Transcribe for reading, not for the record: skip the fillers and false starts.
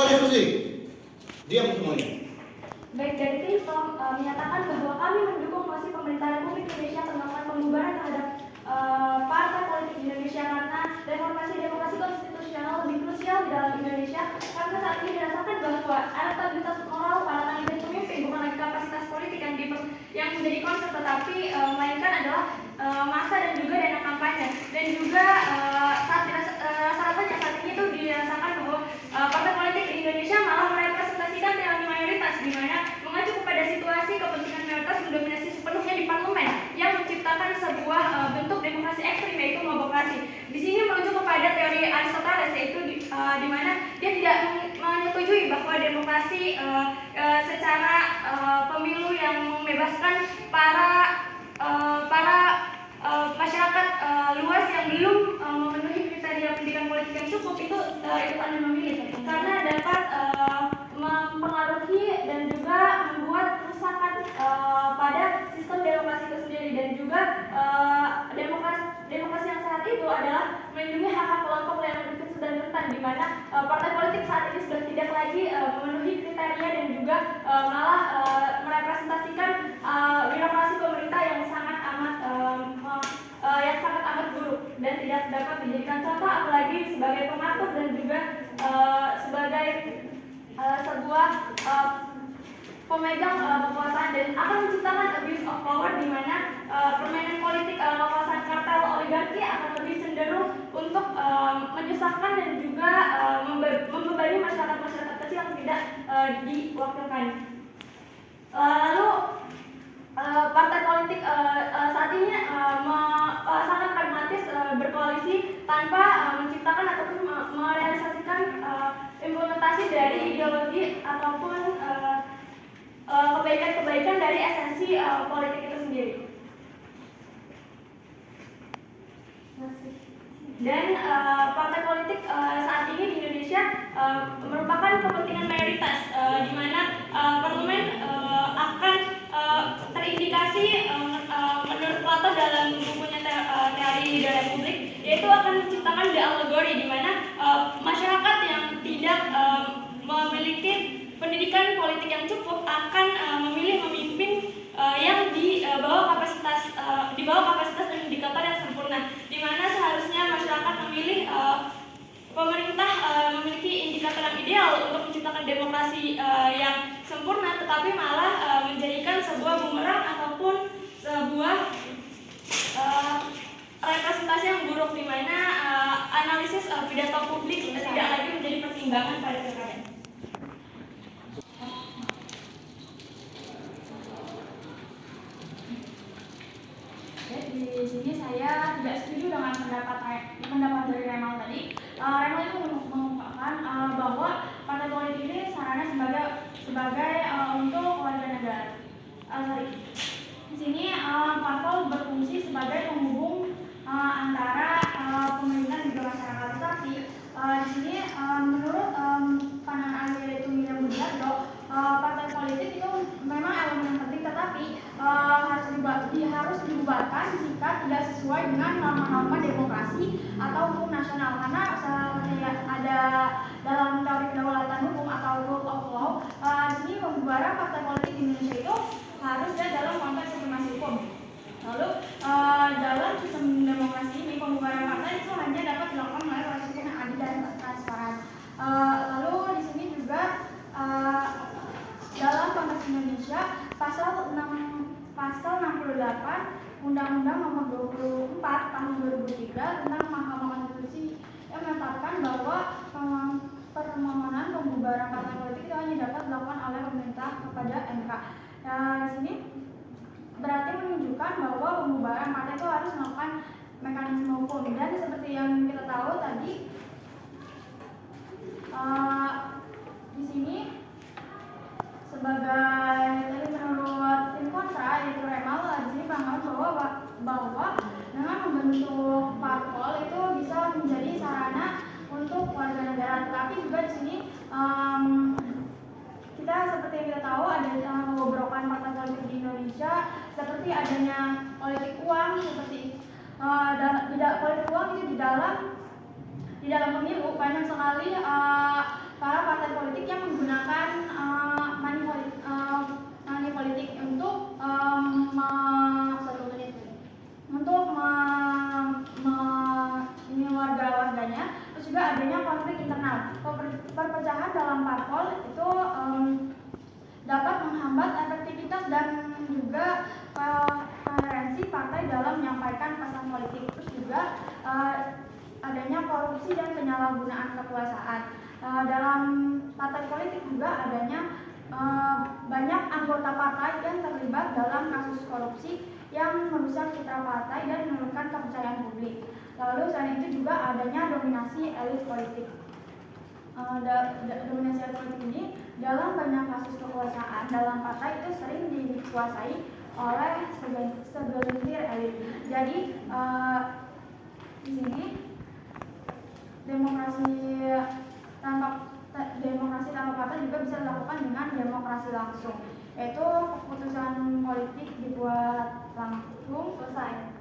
diskusi. Diam semuanya. Baik, dari tim menyatakan bahwa kami mendukung mosi pemerintah Republik Indonesia melakukan pembubaran terhadap partai politik di Indonesia karena reformasi demokrasi konstitusional lebih krusial di dalam Indonesia karena saat ini dirasakan bahwa elektabilitas moral para kandidat pemimpin bukan lagi kapasitas politik yang menjadi concern, tetapi melainkan adalah masa dan juga dana kampanye. Dan juga saat ini itu dirasakan bahwa partai politik di Indonesia malah merepresentasikan teori mayoritas, di mana mengacu kepada situasi kepentingan mayoritas mendominasi sepenuhnya di parlemen yang menciptakan sebuah bentuk demokrasi ekstrim, yaitu mobokrasi. Di sini merujuk kepada teori Aristoteles, yaitu di mana dia tidak menyetujui bahwa demokrasi secara pemilu yang membebaskan para masyarakat luas yang belum memenuhi kriteria pendidikan politik yang cukup itu ikut memilih karena dapat mempengaruhi dan juga membuat kerusakan pada sistem demokrasi itu sendiri. Dan juga demokrasi yang sehat itu adalah melindungi hak-hak kelompok yang lebih kecil dan rentan, di mana partai politik saat ini sudah tidak lagi memenuhi kriteria dan juga malah merepresentasikan birokrasi pemerintah yang sangat amat buruk dan tidak dapat dijadikan contoh, apalagi sebagai pengatur dan juga sebagai sebuah pemegang kekuasaan, dan akan menciptakan abuse of power, di mana permainan politik kekuasaan kartel oligarki akan lebih cenderung untuk menyusahkan dan juga membebani masyarakat kecil yang tidak diwakilkan. Lalu partai politik saat ini sangat pragmatis berkoalisi tanpa menciptakan ataupun merealisasikan implementasi dari ideologi ataupun kebaikan-kebaikan dari esensi politik itu sendiri. Dan partai politik saat ini di Indonesia merupakan kepentingan mayoritas, di mana parlemen akan terindikasi menurut Plato dalam bukunya Teori Ide Republik, yaitu akan menciptakan the allegory, di mana masyarakat yang tidak memiliki pendidikan politik yang cukup akan memilih pemimpin yang di bawah kapasitas dan indikator yang sempurna, di mana seharusnya masyarakat memilih pemerintah memiliki indikator yang ideal untuk menciptakan demokrasi yang sempurna, tetapi malah menjadikan sebuah bumerang ataupun sebuah representasi yang buruk, di mana analisis pidato publik tidak lagi menjadi pertimbangan pada pilkada. Di sini saya tidak setuju dengan pendapat dari Remal tadi. Remal itu mengungkapkan bahwa partai politik ini sarana sebagai untuk warga negara. Di sini parpol berfungsi sebagai penghubung antara pemerintah dan juga masyarakat. Tetapi di sini menurut pandangan ahli yaitu Miriam Budiarto, partai politik itu memang elemen yang penting, tetapi harus dibubarkan jika tidak sesuai dengan norma-norma demokrasi atau hukum nasional. Karena seperti ada dalam teori kedaulatan hukum atau rule of law, di sini pembubaran partai politik di Indonesia itu harusnya dalam konteks supremasi hukum. Lalu dalam sistem demokrasi ini pembubaran partai itu hanya dapat dilakukan melalui proses hukum yang adil dan transparan. Lalu di sini juga dalam konteks Indonesia pasal 68 Undang-Undang Nomor 24 Tahun 2003 tentang Mahkamah Konstitusi yang menetapkan bahwa permohonan pembubaran partai politik itu hanya dapat dilakukan oleh pemerintah kepada MK. Di sini berarti menunjukkan bahwa pembubaran partai itu harus melakukan mekanisme hukum, dan seperti yang kita tahu tadi di sini sebagai tadi menurut tim kontra yaitu Remal, di sini menganggap bahwa dengan membentuk parpol itu bisa menjadi sarana untuk warga negara. Tetapi juga di sini kita seperti yang kita tahu ada pembobrokan partai politik di Indonesia, seperti adanya politik uang, seperti politik uang itu di dalam pemilu banyak sekali para partai politik dalam parpol itu dapat menghambat efektivitas dan juga koherensi partai dalam menyampaikan pesan politik. Terus juga adanya korupsi dan penyalahgunaan kekuasaan. Dalam partai politik juga adanya banyak anggota partai yang terlibat dalam kasus korupsi yang merusak citra partai dan menurunkan kepercayaan publik. Lalu selain itu juga adanya dominasi elit politik. Dominasi elit politik ini dalam banyak kasus kekuasaan dalam partai itu sering dikuasai oleh segelintir elit. Jadi di sini demokrasi tanpa partai juga bisa dilakukan dengan demokrasi langsung, yaitu keputusan politik dibuat langsung selesai.